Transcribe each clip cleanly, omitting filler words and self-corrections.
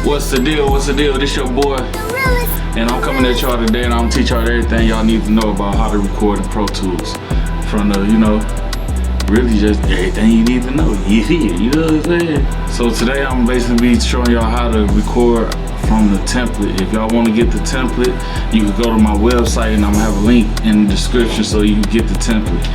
What's the deal? What's the deal? This your boy, and I'm coming at y'all today, and I'm gonna teach y'all everything y'all need to know about how to record in Pro Tools. From the, really just everything you need to know. You know what I'm saying? So today I'm basically be showing y'all how to record from the template. If y'all want to get the template, you can go to my website, and I'm gonna have a link in the description so you can get the template.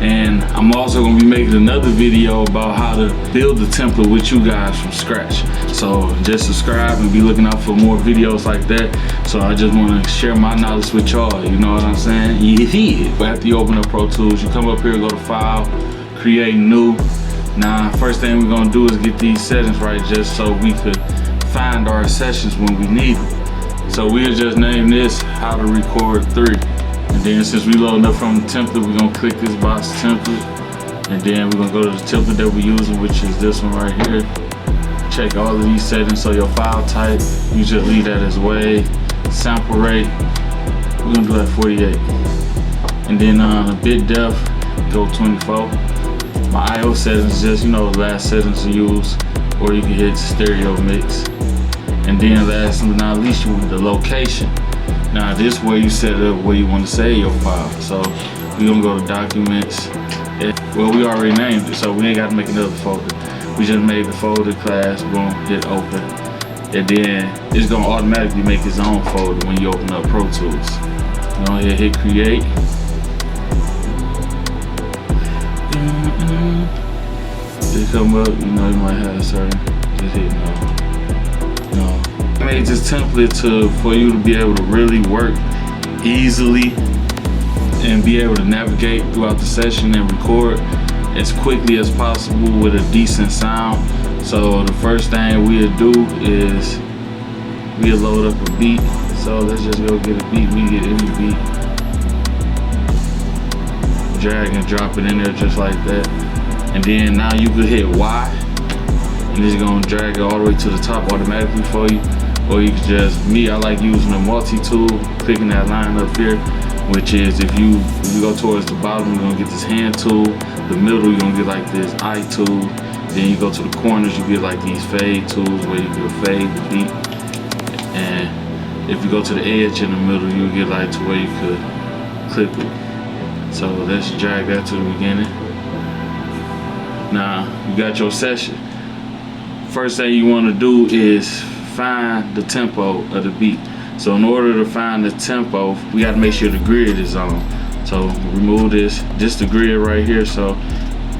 And I'm also gonna be making another video about how to build the template with you guys from scratch. So just subscribe and be looking out for more videos like that. So I just wanna share my knowledge with y'all, you know what I'm saying? Yeah. But after you open up Pro Tools, you come up here, go to File, Create New. Now, first thing we're gonna do is get these settings right, just so we could find our sessions when we need them. So we'll just name this How to Record 3. And then since we loading up from the template, we're gonna click this box template. And then we're gonna go to the template that we're using, which is this one right here. Check all of these settings. So your file type, you just leave that as wave. Sample rate, we're gonna do that 48. And then bit depth, go 24. My I/O settings, just the last settings to use, or you can hit stereo mix. And then last but not least, you want the location. Now this way you set up where you want to save your file. So we're gonna go to documents. Well, we already named it, so we ain't got to make another folder. We just made the folder class. We're gonna hit open, and then it's gonna automatically make its own folder when you open up Pro Tools. Go ahead, hit create. They come up, you might have certain. Just hit no. I made this template for you to be able to really work easily and be able to navigate throughout the session and record as quickly as possible with a decent sound. So the first thing we'll do is we'll load up a beat. So let's just go get a beat. We get any beat, drag and drop it in there just like that. And then now you could hit Y, and it's gonna drag it all the way to the top automatically for you. Or you can just, I like using the multi-tool, clicking that line up here, which is if you go towards the bottom, you're gonna get this hand tool. The middle, you're gonna get like this eye tool. Then you go to the corners, you get like these fade tools where you can fade the beat. And if you go to the edge in the middle, you'll get like to where you could clip it. So let's drag that to the beginning. Now you got your session. First thing you wanna do is find the tempo of the beat. So in order to find the tempo, we got to make sure the grid is on. So remove this the grid right here. So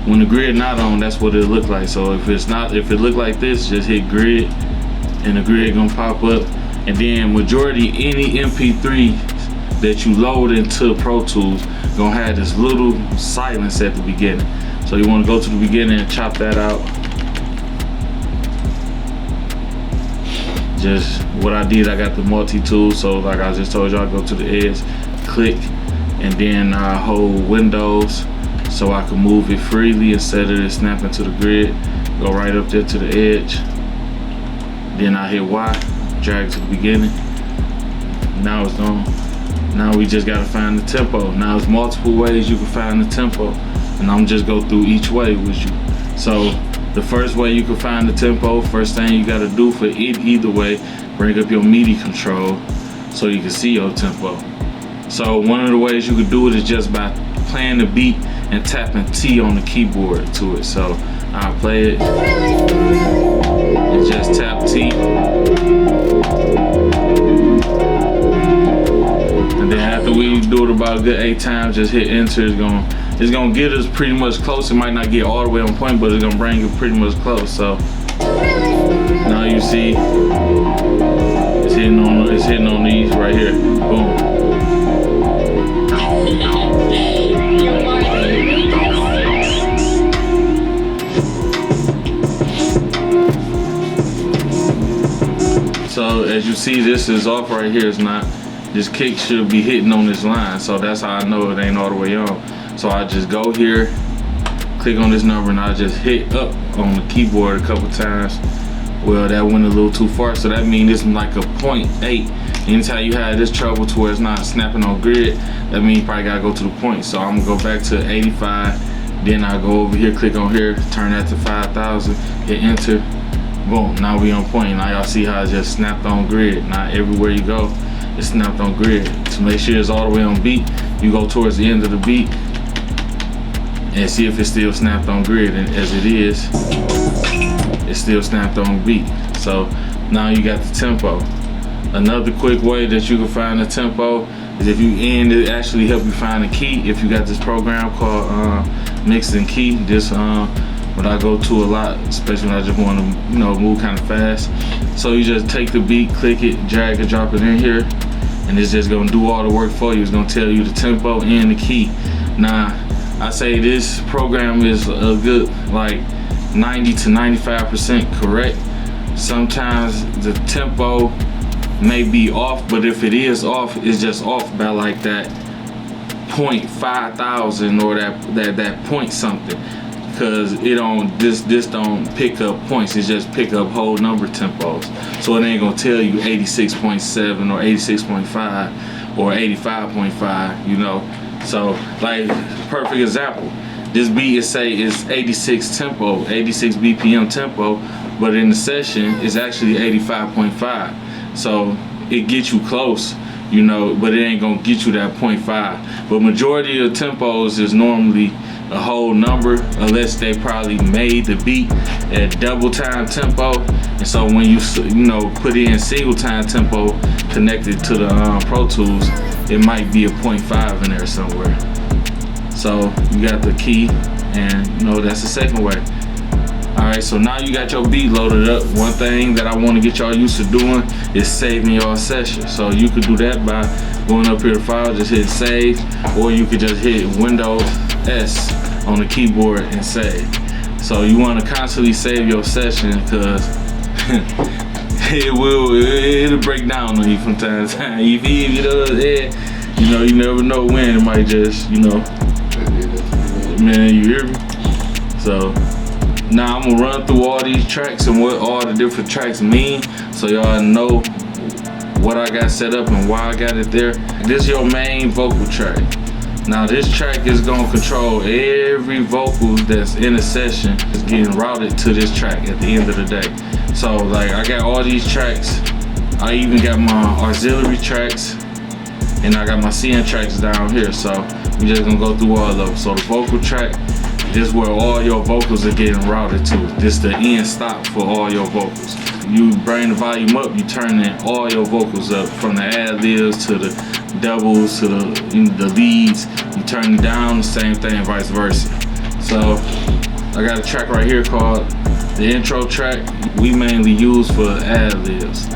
when the grid not on, that's what it look like. So if it look like this, just hit grid, and the grid gonna pop up. And then majority any MP3 that you load into Pro Tools gonna have this little silence at the beginning. So you want to go to the beginning and chop that out. Just what I did, I got the multi-tool, so like I just told y'all, go to the edge, click, and then I hold Windows so I can move it freely instead of it snapping to the grid. Go right up there to the edge. Then I hit Y, drag to the beginning. Now it's gone. Now we just gotta find the tempo. Now there's multiple ways you can find the tempo, and I'm just go through each way with you. So the first way you can find the tempo, first thing you gotta do for either way, bring up your MIDI control so you can see your tempo. So one of the ways you could do it is just by playing the beat and tapping T on the keyboard to it. So I'll play it and just tap T. And then after we do it about a good 8 times, just hit enter. It's gonna get us pretty much close. It might not get all the way on point, but it's gonna bring it pretty much close. So now you see it's hitting on these right here. Boom. So as you see, this is off right here. It's not. This kick should be hitting on this line. So that's how I know it ain't all the way on. So I just go here, click on this number, and I just hit up on the keyboard a couple times. Well, that went a little too far, so that means it's like a 0.8. Anytime you have this trouble to where it's not snapping on grid, that means you probably gotta go to the point. So I'm gonna go back to 85, then I go over here, click on here, turn that to 5,000, hit enter, Boom, now we on point. Now y'all see how it just snapped on grid. Now everywhere you go, it's snapped on grid. To make sure it's all the way on beat, you go towards the end of the beat and see if it's still snapped on grid. And as it is, it's still snapped on beat. So now you got the tempo. Another quick way that you can find the tempo is if you it actually help you find the key. If you got this program called Mix and Key, this what I go to a lot, especially when I just want to, you know, move kind of fast. So you just take the beat, click it, drag and drop it in here, and it's just gonna do all the work for you. It's gonna tell you the tempo and the key. Now, I say this program is a good like 90 to 95% correct. Sometimes the tempo may be off, but if it is off, it's just off by like that 0.5000 or that point something. Because it don't this don't pick up points, it just pick up whole number tempos. So it ain't gonna tell you 86.7 or 86.5 or 85.5, you know. So like perfect example, this beat is say is 86 tempo, 86 BPM tempo, but in the session it's actually 85.5. So it gets you close, you know, but it ain't gonna get you that 0.5. But majority of tempos is normally a whole number, unless they probably made the beat at double time tempo. And so when you know put in single time tempo connected to the Pro Tools, it might be a 0.5 in there somewhere. So you got the key, and you know that's the second way. Alright, so now you got your beat loaded up. One thing that I want to get y'all used to doing is saving your session. So you could do that by going up here to file, just hit save, or you could just hit Windows S on the keyboard and save. So you want to constantly save your session, because it'll break down on you from time to time. If it does, you know, you never know when it might just, you know, man, you hear me? So now I'm gonna run through all these tracks and what all the different tracks mean, so y'all know what I got set up and why I got it there. This is your main vocal track. Now this track is gonna control every vocal that's in a session. It's getting routed to this track at the end of the day. So like I got all these tracks. I even got my auxiliary tracks, and I got my CN tracks down here. So we just gonna go through all of them. So the vocal track, this is where all your vocals are getting routed to. This is the end stop for all your vocals. You bring the volume up, you turn all your vocals up, from the ad-libs to the doubles to the leads. You turn it down, the same thing, vice versa. So I got a track right here called the intro track. We mainly use for ad-libs.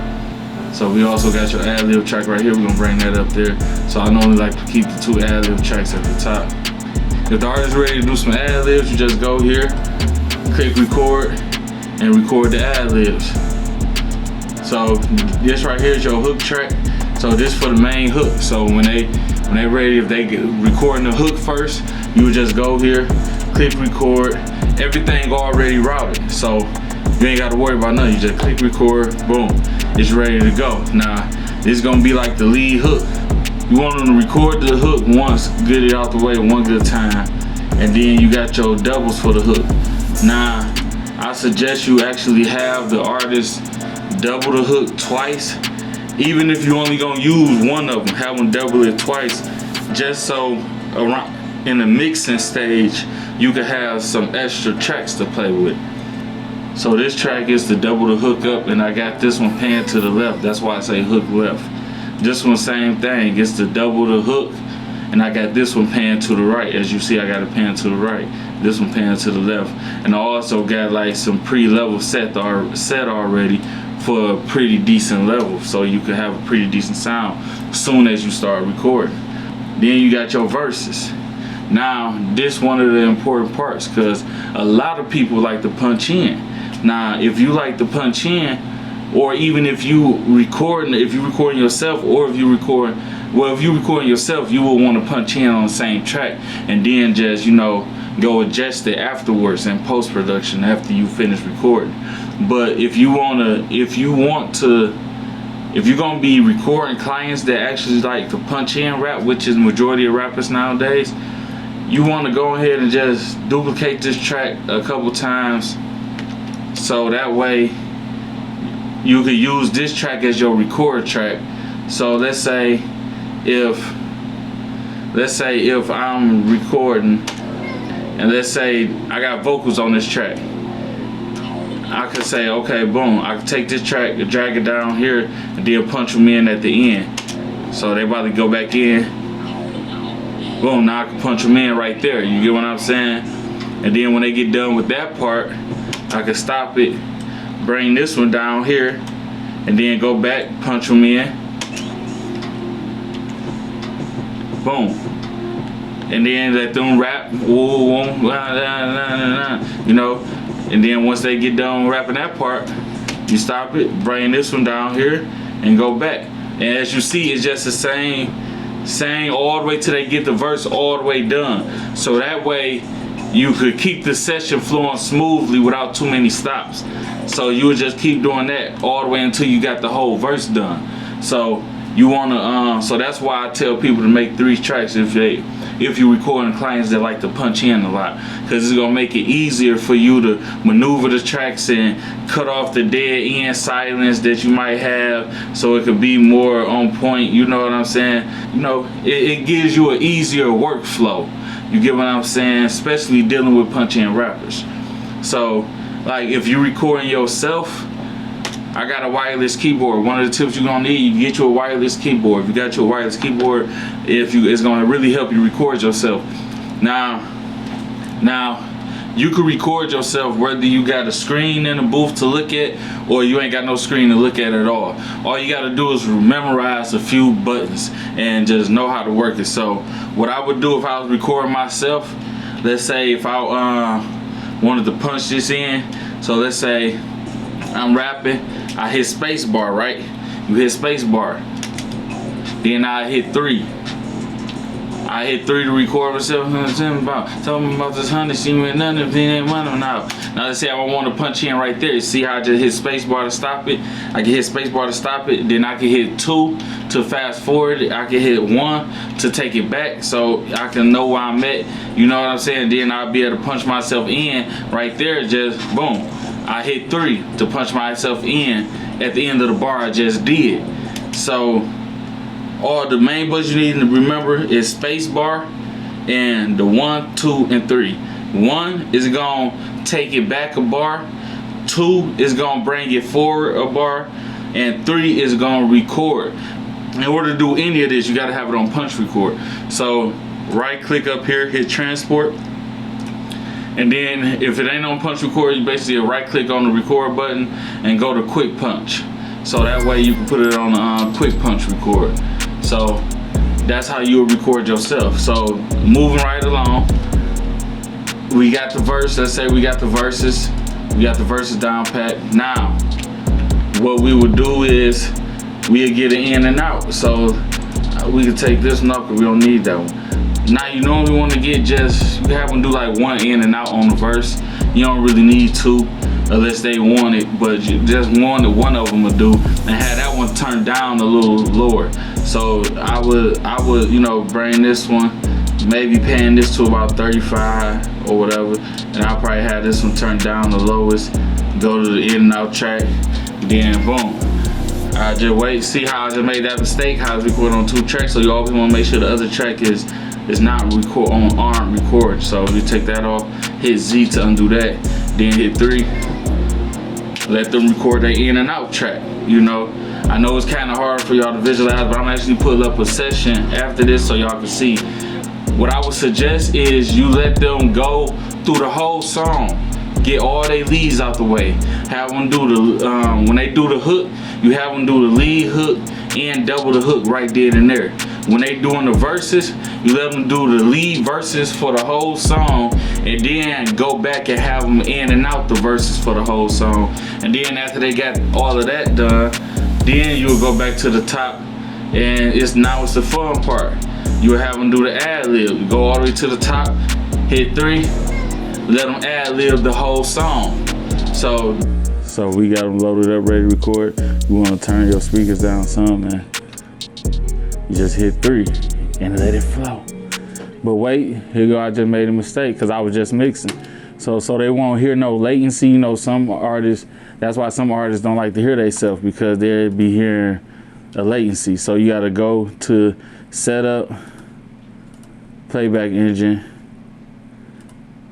So we also got your ad-lib track right here. We're gonna bring that up there. So I normally like to keep the two ad-lib tracks at the top. If the artist is ready to do some ad-libs, you just go here, click record, and record the ad-libs. So this right here is your hook track. So this for the main hook. So when they ready, if they get recording the hook first, you would just go here, click record, everything already routed. So you ain't got to worry about nothing. You just click record, boom, it's ready to go. Now this is gonna be like the lead hook. You want them to record the hook once, get it out the way one good time, and then you got your doubles for the hook. Now I suggest you actually have the artist double the hook twice. Even if you only gonna use one of them, have them double it twice, just so around in the mixing stage you can have some extra tracks to play with. So this track is to double the hook up, and I got this one pan to the left. That's why I say hook left. This one same thing, it's to double the hook, and I got this one pan to the right. As you see, I got a pan to the right, this one pan to the left, and I also got like some pre-level set already for a pretty decent level, so you can have a pretty decent sound as soon as you start recording. Then you got your verses. Now this one of the important parts, because a lot of people like to punch in. Now if you like to punch in, or even if you recording yourself, or if you recording yourself, you will want to punch in on the same track and then just, you know, go adjust it afterwards in post-production after you finish recording. But if you're gonna be recording clients that actually like to punch in rap, which is majority of rappers nowadays, you want to go ahead and just duplicate this track a couple times, so that way you could use this track as your record track. So let's say if I'm recording and let's say I got vocals on this track, I could say, okay, boom, I could take this track and drag it down here and then punch them in at the end. So they about to go back in. Boom, now I can punch them in right there. You get what I'm saying? And then when they get done with that part, I can stop it, bring this one down here, and then go back, punch them in. Boom. And then let them rap, you know. And then once they get done rapping that part, you stop it, bring this one down here, and go back. And as you see, it's just the same all the way till they get the verse all the way done. So that way, you could keep the session flowing smoothly without too many stops. So you would just keep doing that all the way until you got the whole verse done. So you wanna, so that's why I tell people to make 3 tracks if you're recording clients that like to punch in a lot, because it's gonna make it easier for you to maneuver the tracks and cut off the dead end silence that you might have, so it could be more on point. You know what I'm saying? You know, it gives you an easier workflow. You get what I'm saying? Especially dealing with punch-in rappers. So, like, if you're recording yourself, I got a wireless keyboard. One of the tips you're gonna need, you get you a wireless keyboard. If you got your wireless keyboard, it's gonna really help you record yourself. Now, you can record yourself whether you got a screen in the booth to look at or you ain't got no screen to look at all. All you gotta do is memorize a few buttons and just know how to work it. So what I would do if I was recording myself, let's say if I wanted to punch this in, so let's say I'm rapping, I hit space bar, right? You hit space bar. Then I hit 3. I hit 3 to record myself. Tell me about this honey, she went nothing if it ain't money now. Now let's say I want to punch in right there. See how I just hit space bar to stop it? I can hit space bar to stop it. Then I can hit 2 to fast forward it. I can hit 1 to take it back so I can know where I'm at. You know what I'm saying? Then I'll be able to punch myself in right there. Just boom. I hit 3 to punch myself in at the end of the bar I just did. So all the main buttons you need to remember is space bar and the 1, 2, and 3. 1 is gonna take it back a bar, 2 is gonna bring it forward a bar, and 3 is gonna record. In order to do any of this, you gotta have it on punch record. So right click up here, hit transport. And then if it ain't on punch record, you basically right click on the record button and go to quick punch. So that way you can put it on quick punch record. So that's how you would record yourself. So moving right along, we got the verse. Let's say we got the verses. We got the verses down pat. Now, what we would do is we'll get it in and out. So we can take this one off because we don't need that one. Now you normally want to get you have them do like 1 in and out on the verse. You don't really need 2 unless they want it, but you just one of them would do, and have that one turned down a little lower. So I would you know, bring this one, maybe paying this to about 35 or whatever, and I'll probably have this one turned down the lowest, go to the in and out track, then boom. I just wait, see how I just made that mistake, how I was recording on 2 tracks. So you always want to make sure the other track is not record on arm record. So you take that off, hit Z to undo that, then hit 3. Let them record their in and out track. You know, I know it's kind of hard for y'all to visualize, but I'm actually putting up a session after this so y'all can see. What I would suggest is you let them go through the whole song, get all their leads out the way. Have them do the when they do the hook, you have them do the lead hook and double the hook right then and there. When they doing the verses, you let them do the lead verses for the whole song, and then go back and have them in and out the verses for the whole song. And then after they got all of that done, then you'll go back to the top, and now it's the fun part. You'll have them do the ad-lib. You go all the way to the top, hit 3, let them ad-lib the whole song. So we got them loaded up, ready to record. You want to turn your speakers down some, man. You just hit 3 and let it flow. But wait, here you go, I just made a mistake because I was just mixing. So they won't hear no latency. You know, some artists, That's why some artists don't like to hear themselves, because they'll be hearing a latency. So you gotta go to setup, playback engine,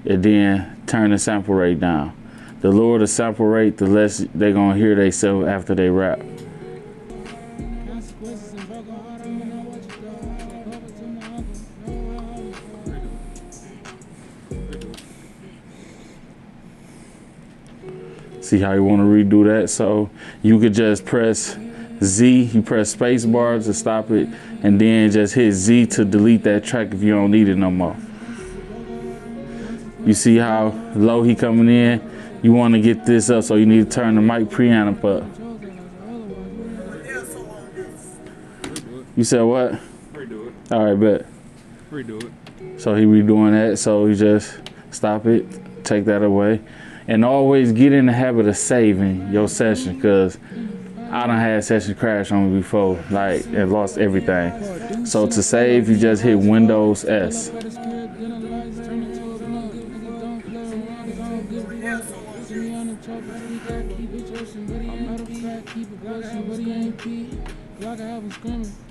and then turn the sample rate down. The lower the sample rate, the less they're gonna hear themselves after they rap. See how you want to redo that? So you could just press Z, you press space bar to stop it, and then just hit Z to delete that track if you don't need it no more. You see how low he coming in? You want to get this up, so you need to turn the mic preamp up. You said what? Redo it. All right, bet. Redo it. So he redoing that, so you just stop it, take that away. And always get in the habit of saving your session, because I done had session crash on me before, like, and lost everything. So to save, you just hit Windows S.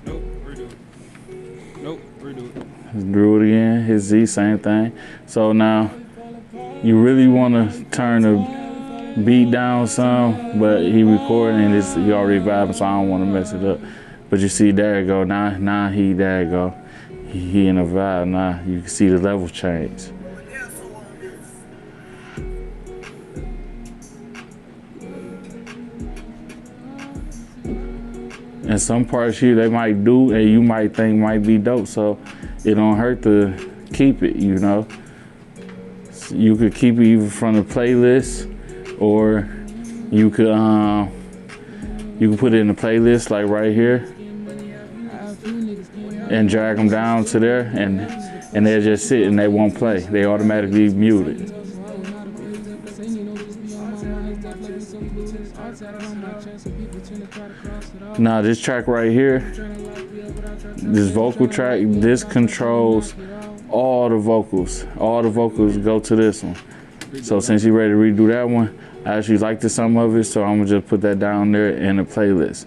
Nope, redo it. Nope, redo it. Do it again, hit Z, same thing. So now, you really want to turn the beat down some, but he recording and it's, you already vibing, so I don't want to mess it up. But you see, there you go. Now there you go. He in a vibe. Now you can see the level change. And some parts here they might do, and you might think might be dope, so it don't hurt to keep it, you know. You could keep it either from the playlist, or you could put it in the playlist like right here, and drag them down to there, and they'll just sit and they won't play. They automatically muted. Now this track right here, this vocal track, this controls all the vocals. All the vocals go to this one. So since you're ready to redo that one, I actually liked some of it, so I'm gonna just put that down there in the playlist.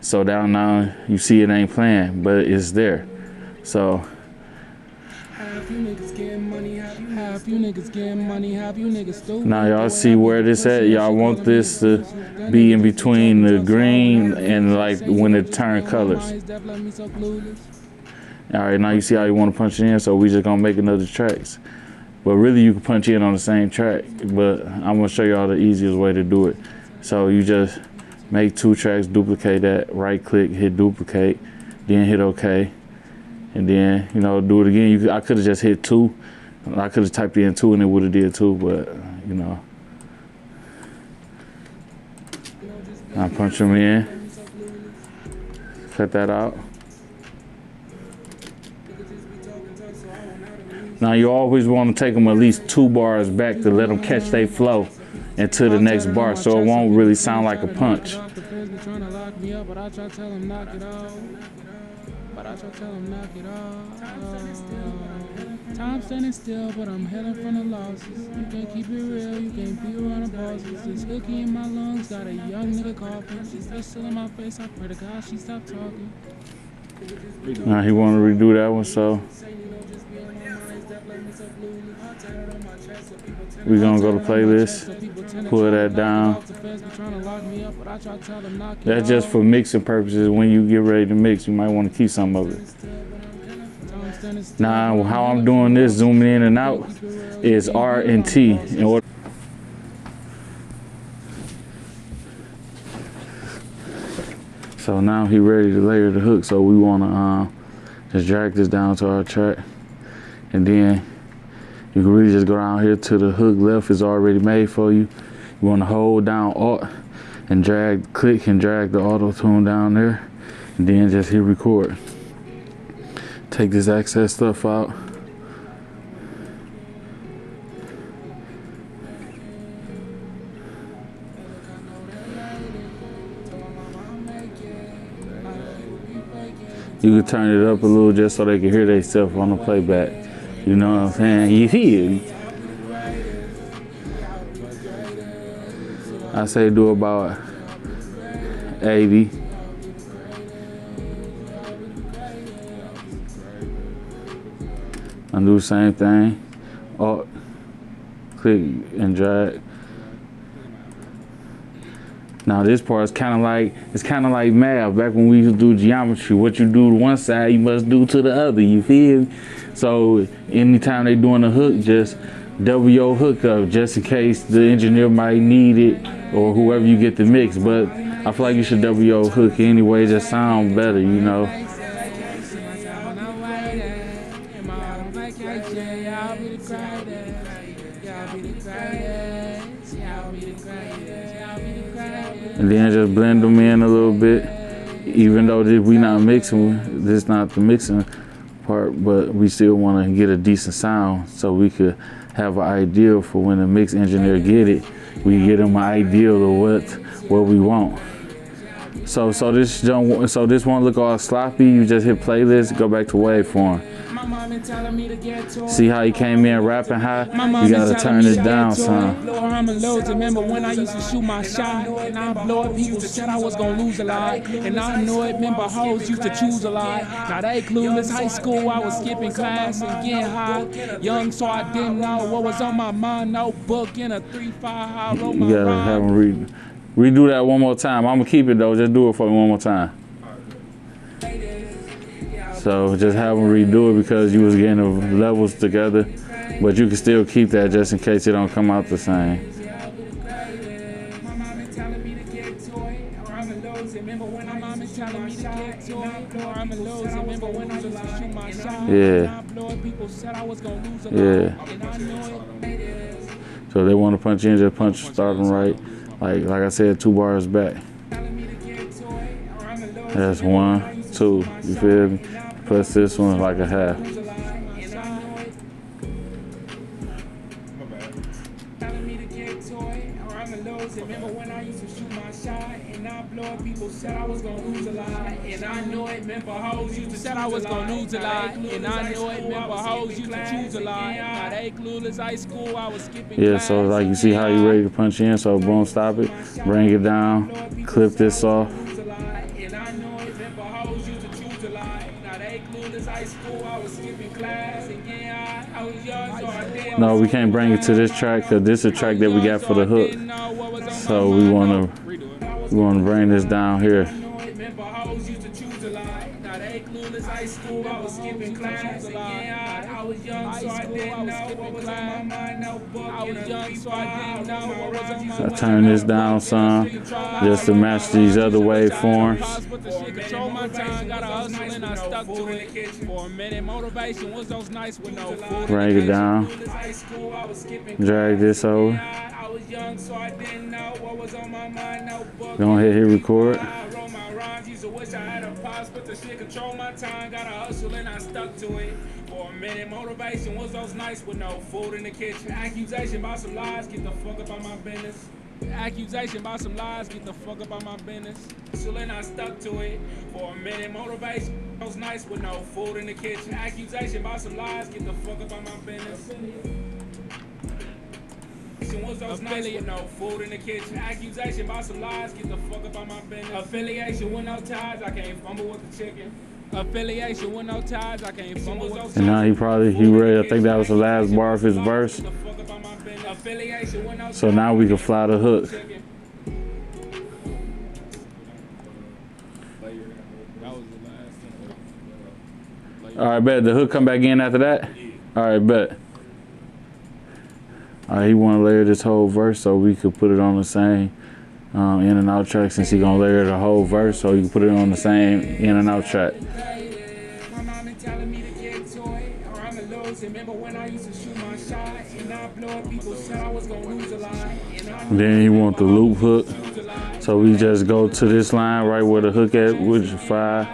So down now, you see it ain't playing, but it's there. So now y'all see where this at. Y'all want this to be in between the green and like when it turn colors. All right, now you see how you want to punch it in, so we just gonna make another tracks. But really you can punch in on the same track, but I'm gonna show y'all the easiest way to do it. So you just make 2 tracks, duplicate that, right click, hit duplicate, then hit OK. And then, you know, do it again. I could have just hit 2. I could have typed in 2 and it would have did 2, but you know. I punch them in, cut that out. Now you always want to take them at least 2 bars back to let them catch their flow into the next bar, so it won't really sound like a punch. Time standing still, but I'm heading from the losses. You can't keep it real, you can't be around the bosses. This hooky in my lungs, got a young nigga coughing. She's still in my face, I pray to God she stop talking. Now he want to redo that one, so we're gonna go to playlist, pull that down. That's just for mixing purposes. When you get ready to mix, you might want to keep some of it. Now, how I'm doing this, zooming in and out, is R and T. In order. So now he ready to layer the hook. So we want to just drag this down to our track, and then you can really just go down here to the hook left is already made for you. You want to hold down Alt and drag, click and drag the auto tune down there, and then just hit record. Take this excess stuff out. You can turn it up a little just so they can hear themselves on the playback. You know what I'm saying? You hear me? I say do about 80. And do the same thing. Oh, click and drag. Now this part is kind of like math. Back when we used to do geometry, what you do to one side, you must do to the other. You feel me? So anytime they doing a hook, just double your hook up, just in case the engineer might need it or whoever you get the mix. But I feel like you should double your hook anyway. It just sound better, you know. And then just blend them in a little bit. Even though we not mixing, this is not the mixing part, but we still want to get a decent sound so we could have an idea for when the mix engineer get it. We get them an idea of what we want. So this won't look all sloppy. You just hit playlist, go back to waveform. See how he came in rapping high? You gotta turn it down some. Remember when I used to shoot my shot and I blow it, people said I was gonna lose a lot. And I know it, remember hoes used to choose a lot. Now they clueless, high school, I was skipping class and getting high. Young, so I didn't know what was on my mind. No book in a 3-5, I wrote my You gotta have him redo that one more time. I'm gonna keep it though, just do it for me one more time. So just have them redo it because you was getting the levels together, but you can still keep that just in case it don't come out the same. Yeah. Yeah. So they want to punch in, just punch starting right. Like I said, 2 bars back. That's 1, 2. You feel me? Plus this one like a half. Remember when I used to shoot my shot and I blow it, people said I was gonna lose a lot. And I know it, remember hoes used to said I was gonna lose a lot. And I know it, remember hoes used to choose a lot. Now they clueless, high school, I was skipping. Yeah, so like you see how you ready to punch in, so boom, stop it, bring it down, clip this off. No, we can't bring it to this track because this is a track that we got for the hook. So we want to bring this down here. I turn this down some just to match these other waveforms. Bring it down. Drag this over. Go ahead, hit record. Wish I had a pause, but the shit control my time. Gotta hustle and I stuck to it. For a minute, motivation was those nights with no food in the kitchen. Accusation about some lies, get the fuck up on my business. Accusation about some lies, get the fuck up on my business. Hustle and I stuck to it. For a minute, motivation those nights with no food in the kitchen. Accusation about some lies, get the fuck up on my business. Was those nights with no food in the kitchen. Accusation about some lies, get the fuck up on my business. Affiliation with no ties, I can't fumble with the chicken. Affiliation with no ties, I can't fumble with the. And now he ready. I think that was the last bar of his verse. So now we can fly the hook. All right, bet. The hook come back in after that? All right, bet. He want to layer this whole verse so we could put it on the same in and out track, since he gonna layer the whole verse so you can put it on the same in and out track. Then he want the loop hook, so we just go to this line right where the hook at, which is 5,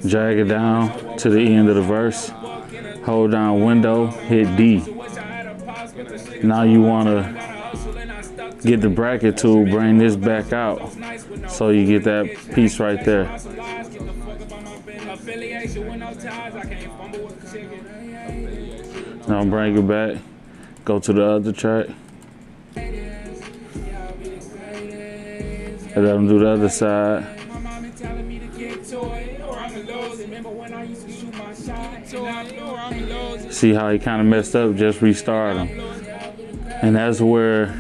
drag it down to the end of the verse, hold down window, hit D. Now you want to get the bracket tool, bring this back out so you get that piece right there. Now bring it back, go to the other track. And let him do the other side. My mama telling me to get to it, or I'ma lose it. Remember when I used to shoot my shot, and I'ma lose it. See how he kind of messed up? Just restart him. And that's where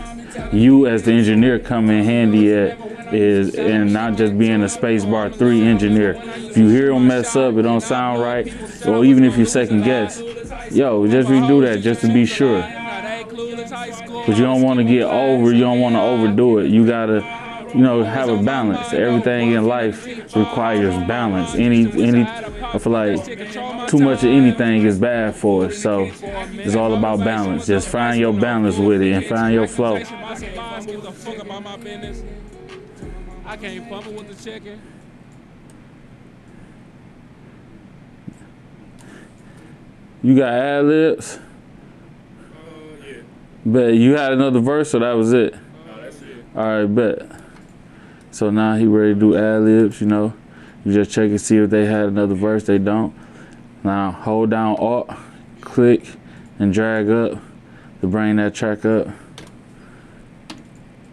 you as the engineer come in handy at, is and not just being a spacebar 3 engineer. If you hear him mess up, it don't sound right, or even if you second guess, yo, just redo that just to be sure. But you don't want to get over, you don't want to overdo it. You gotta, you know, have a balance. Everything in life requires balance. I feel like too much of anything is bad for us. So it's all about balance. Just find your balance with it and find your flow. I can't fumble with the chicken. You got ad-libs? Yeah. Bet you had another verse, so that was it? No, that's it. All right, bet. So now he ready to do ad-libs, you know. You just check and see if they had another verse. They don't. Now hold down Alt, click, and drag up to bring that track up.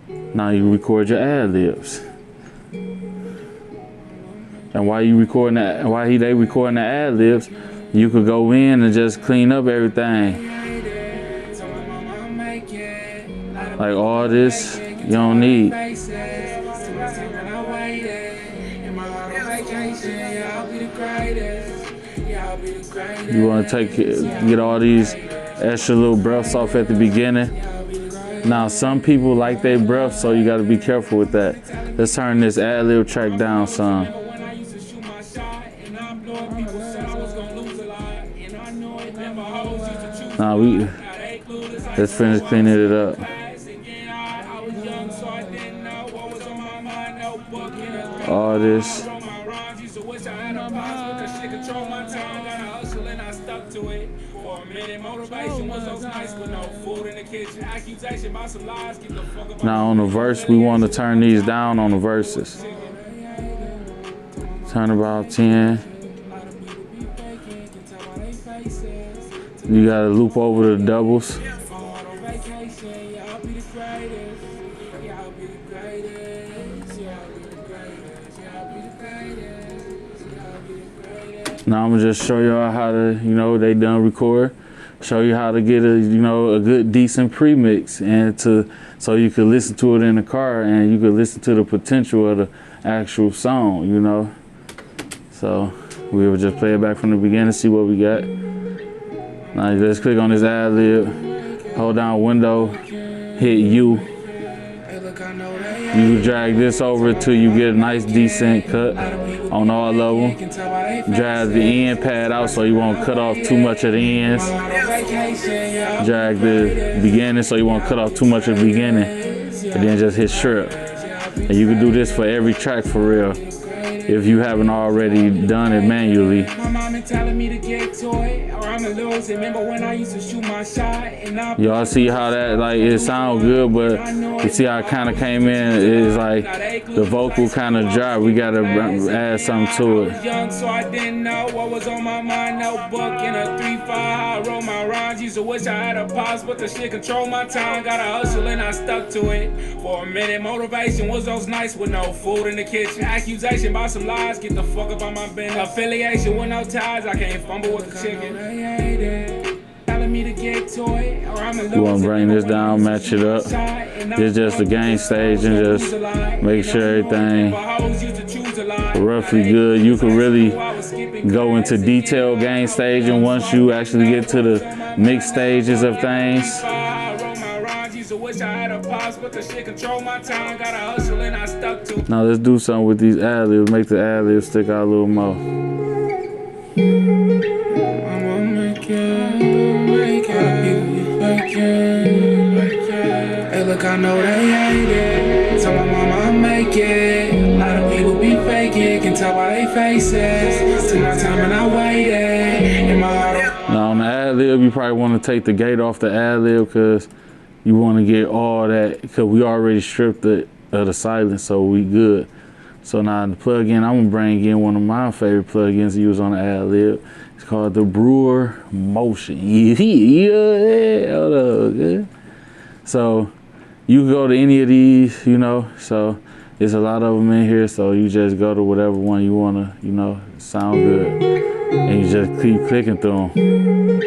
Now you record your ad-libs. And while you recording that, they recording the ad-libs, you could go in and just clean up everything. Like all this, you don't need. You want to get all these extra little breaths off at the beginning. Now some people like their breath, so you got to be careful with that. Let's turn this ad-lib track down some. Now let's finish cleaning it up. All this. Now on the verse, we want to turn these down on the verses. Turn about 10. You gotta loop over the doubles. Now I'm gonna just show y'all how to, you know, they done record. Show you how to get a, you know, a good decent premix, and so you could listen to it in the car and you could listen to the potential of the actual song, you know. So we will just play it back from the beginning, see what we got. Now let's click on this ad-lib, hold down window, hit U. You drag this over till you get a nice decent cut on all of them. Drag the end pad out so you won't cut off too much of the ends. Drag the beginning so you won't cut off too much of the beginning. And then just hit strip. And you can do this for every track for real, if you haven't already done it manually. My mama telling me to get to it, or I'ma lose it. Remember when I used to shoot my shot, and y'all see how that, like, it sound good, but you see how it kind of came in. It's like the vocal kind of dry. We gotta add something to it. Young, so I didn't know what was on my mind. Notebook in a 3-5. I wrote my rhymes. Used to wish I had a pause, but the shit control my time. Gotta hustle and I stuck to it for a minute. Motivation was those nights with no food in the kitchen. Accusation by some lies, get the fuck up on my business. Affiliation with no ties, I can't fumble with the chicken. You want to bring this down, match it up. It's just a game stage and just make sure everything roughly good. You can really go into detailed game staging once you actually get to the mix stages of things. Now let's do something with these ad-libs, make the ad-libs stick out a little more. Hey, look, I know they hate it. Tell my mama I make it. A lot of people be faking, can tell by their faces. Took my time and I waited. Now on the ad-lib, you probably want to take the gate off the ad-lib because you want to get all that, because we already stripped it of the silence, so we good. So now the plug-in, I'm gonna bring in one of my favorite plugins to use on the ad-lib. It's called the Brewer Motion. Yeah, hold up, good. So you can go to any of these, you know. So It's a lot of them in here, so you just go to whatever one you wanna, you know, sound good, and you just keep clicking through them.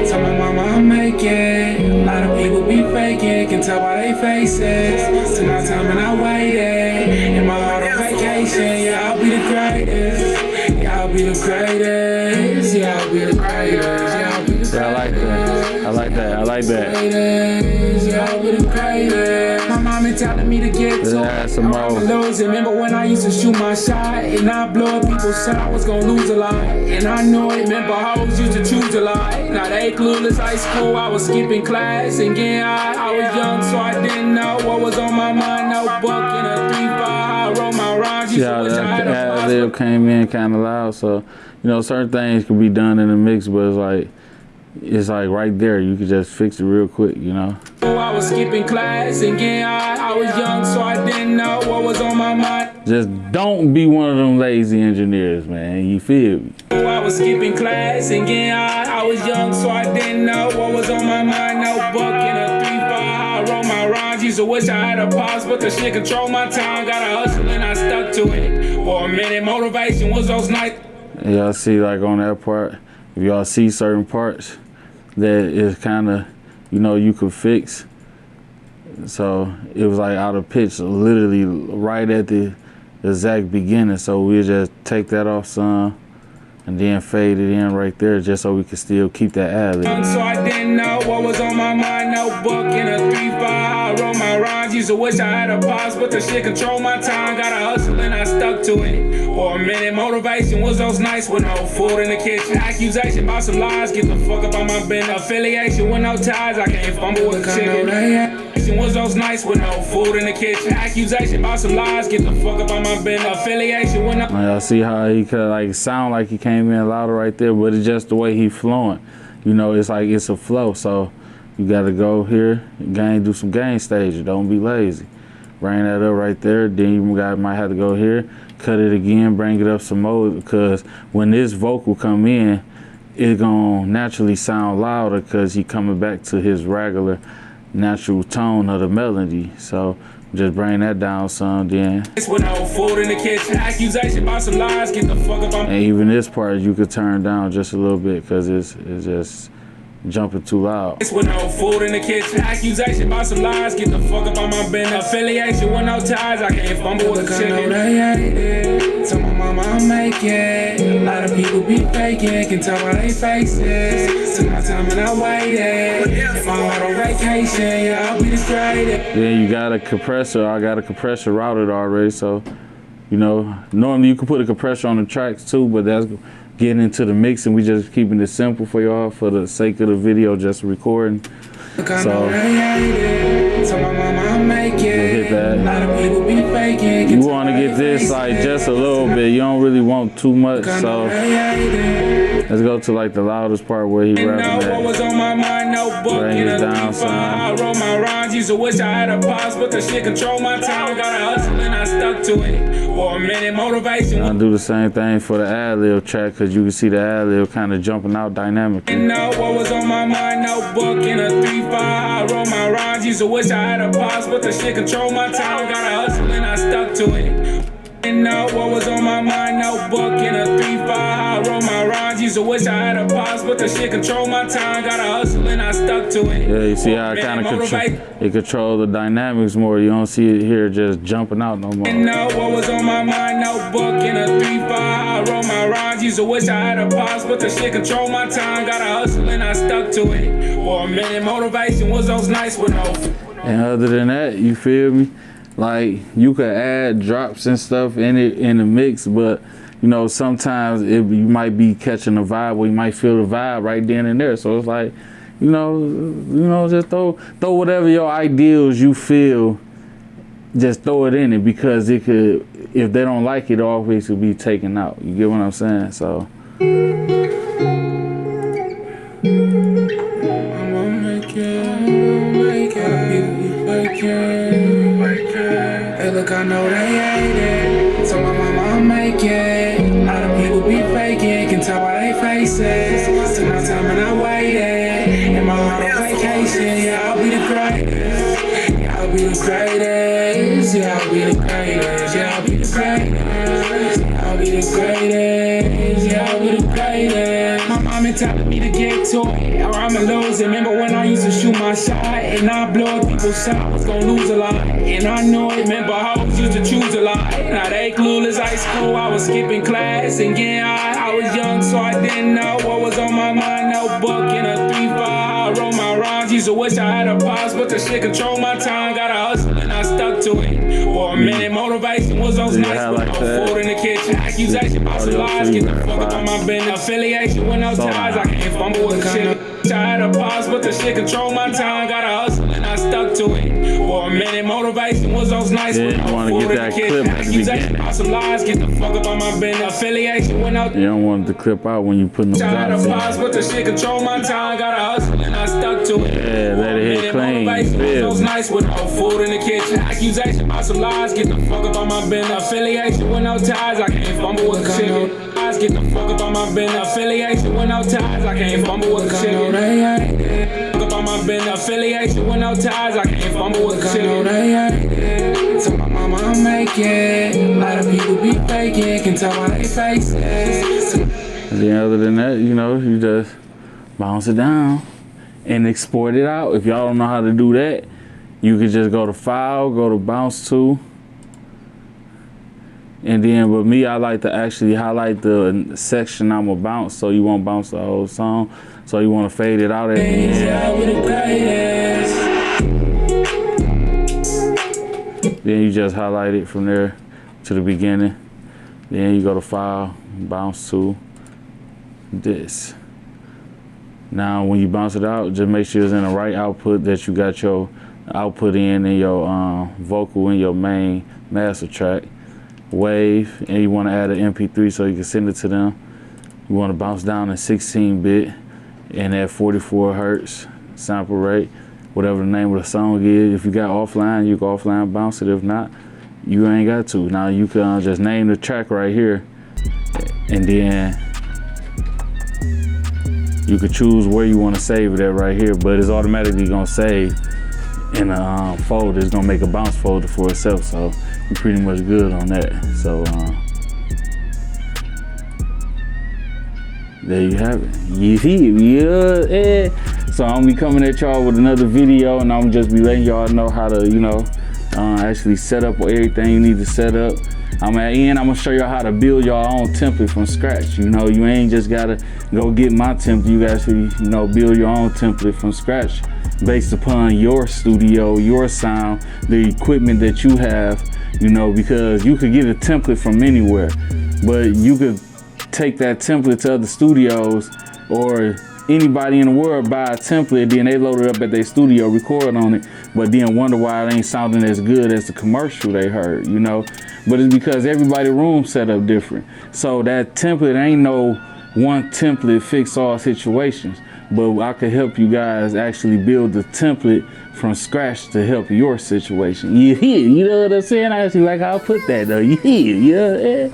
Tell my mama I'll make it. A lot of people be faking, can tell by their faces. Till my time and I waited. In my heart on vacation, yeah, I'll be the greatest. Yeah, I'll be the greatest. Yeah, I'll be the greatest. Yeah, I'll be the greatest. Yeah, I like that. I like that. I like that. Yeah, I'll be the greatest. My mama telling me to get to That's some more. Remember when I used to shoot my shot and I blow up, people said I was gonna lose a lot. And I know it, remember hoes used to choose a lot. Now they clueless, high school, I was skipping class. And again, I was young, so I didn't know what was on my mind. No book in a 3-5, I wrote my rhymes. Yeah, that ad-lib came in kind of loud, so, you know, certain things can be done in the mix, but it's like right there. You can just fix it real quick, you know. I was skipping class, and again, I was young, so I didn't know what was on my mind. Just don't be one of them lazy engineers, man. You feel me? I was skipping class, and again, I was young, so I didn't know what was on my mind. No book in a 3-5, I wrote my rhymes. Used to wish I had a pause, but the shit control my time. Got a hustle, and I stuck to it. For a minute, motivation was those nights. Y'all see, like on that part, if y'all see certain parts that is kind of, you know, you could fix. So it was like out of pitch, literally right at the exact beginning. So we just take that off some and then fade it in right there just so we can still keep that ad-lib. So I didn't know what was on my mind. No book in a 3-5, I wrote my rhymes. Used to wish I had a pause, but the shit control my time. Got a hustle and I stuck to it. For a minute, motivation was those nights with no food in the kitchen. Accusation about some lies, get the fuck up on my bin. Affiliation with no ties, I can't fumble with the chicken. Was those nights with no food in the kitchen. Accusation about some lies, get the fuck up on my bin. Affiliation with no. Y'all see how he could like sound like he came in louder right there, but it's just the way he flowing. You know, it's like it's a flow. So you gotta go here, do some gain stages. Don't be lazy. Bring that up right there. Then you might have to go here, cut it again, bring it up some more, because when this vocal come in, it's gonna naturally sound louder because he coming back to his regular natural tone of the melody. So just bring that down some, then. With no food in the kitchen. Accusation about some lies, get the fuck up on. And even this part you could turn down just a little bit because it's just jumping too loud. With no food in the kitchen. Accusation about some lies, get the fuck up on my bin. Affiliation with no ties, I can't fumble with the chicken. Tell my mama I'll make it. A lot of people be faking, can tell by their faces. Took my time and I waited. If my heart on vacation, yeah, I'll be the greatest. Then you got a compressor. I got a compressor routed already, so, you know, normally you can put a compressor on the tracks too, but that's getting into the mix, and we just keeping it simple for y'all for the sake of the video, just recording. So hit that. You want to get this like just a little bit. You don't really want too much. So let's go to like the loudest part where he rapping at. Bring it down some. I wrote my rhymes, used to wish I had a pause, but the shit control my time. Got a hustle and I stuck to it. For a minute, motivation. I'll do the same thing for the ad-lib track, because you can see the ad-lib kind of jumping out dynamically. Didn't know what was on my mind, no book in a 3-5. I wrote my rhymes, used to wish I had a pause, but the shit control my time. Got a hustle and I stuck to it. Didn't know what was on my mind, no book in a 3-5. I wrote my rhymes, used to wish I had a pause, but the shit control my time. Got a hustle and I stuck to it. Yeah, you see how it kind of control the dynamics more. You don't see it here just jumping out no more. Didn't know what was on my mind, no book in a 3-5. I wrote my rhymes, used to wish I had a pause, but the shit control my time. Got a hustle and I stuck to it. For a minute, motivation was those nights with no. And other than that, you feel me? Like, you could add drops and stuff in the mix, but you know, sometimes you might be catching a vibe, or you might feel the vibe right then and there. So it's like, you know, just throw whatever your ideals you feel, just throw it in it, because it could, if they don't like it, always could be taken out. You get what I'm saying? So. Hey, look, I know they hate it. So my mama I'll make it. A lot of people be faking, can tell by their faces. Took my time and I waited. In my heart on vacation, yeah, I'll be the greatest. Yeah, I'll be the greatest. Yeah, I'll be the greatest. Yeah, I'll be the greatest. Yeah, I'll be the greatest. Yeah, I'll be the greatest. My mama telling me to get to it, or I'ma lose it. Remember when I used to shoot my shot and I blow up people's shot, I was gonna lose a lot. And I knew it. Remember hoes used to choose a lot. Now they clueless. High school, I was skipping class, and yeah, I was young, so I didn't know what was on my mind. No book in a 3-5. I wrote my rhymes. Used to wish I had a pause, but the shit control my time. Got a hustle and I stuck to it. For a minute, motivation was those nights with no food in the kitchen. Accusation about some lies, get the fuck up on my business. Affiliation with no ties, I can't fumble with the shit. I had a pause, but the shit control my time. Got a hustle and I stuck to it. For a minute, motivation was those nights with no food in the kitchen. Accusation about some lies, get the fuck up on my business. Affiliation with no. You don't want the clip out when you putting them drops in. I had a pause, but the shit control my time. Got a hustle and I stuck to it. Yeah, let it hit clean. Those nights with no food in the kitchen. Accusation about some lies, get the fuck up on my business. Affiliation with no ties, I can't fumble with the shit. Get the fuck up on my business. Affiliation with no ties, I can't fumble with the shit. Fuck up on my business. Affiliation with no ties, I can't fumble with the shit. So my mama I'm making. A lot of people be faking, can tell by their faces. And then other than that, you know, you just bounce it down and export it out. If y'all don't know how to do that, you could just go to File, go to Bounce To. And then with me, I like to actually highlight the section I'm gonna bounce, so you won't bounce the whole song. So you want to fade it out at the end. Then you just highlight it from there to the beginning. Then you go to File, Bounce To this. Now when you bounce it out, just make sure it's in the right output, that you got your output in and your vocal in your main master track. Wave, and you want to add an MP3 so you can send it to them. You want to bounce down in 16-bit and at 44 hertz sample rate, whatever the name of the song is. If you got offline, you go offline bounce it. If not, you ain't got to. Now you can just name the track right here, and then you could choose where you want to save it at right here, but it's automatically gonna save in a folder. It's gonna make a bounce folder for itself, so you're pretty much good on that. So there you have it. Yeah. So I'm gonna be coming at y'all with another video, and I'm just be letting y'all know how to, you know, actually set up everything you need to set up. At the end, I'm gonna show y'all how to build your own template from scratch. You know, you ain't just gotta go get my template. You actually, you know, build your own template from scratch based upon your studio, your sound, the equipment that you have, you know, because you could get a template from anywhere, but you could take that template to other studios, or anybody in the world buy a template, then they load it up at their studio, record on it, but then wonder why it ain't sounding as good as the commercial they heard, you know. But it's because everybody's room set up different. So that template ain't no one template fix all situations. But I could help you guys actually build the template from scratch to help your situation. You know what I'm saying? I actually like how I put that though. Yeah.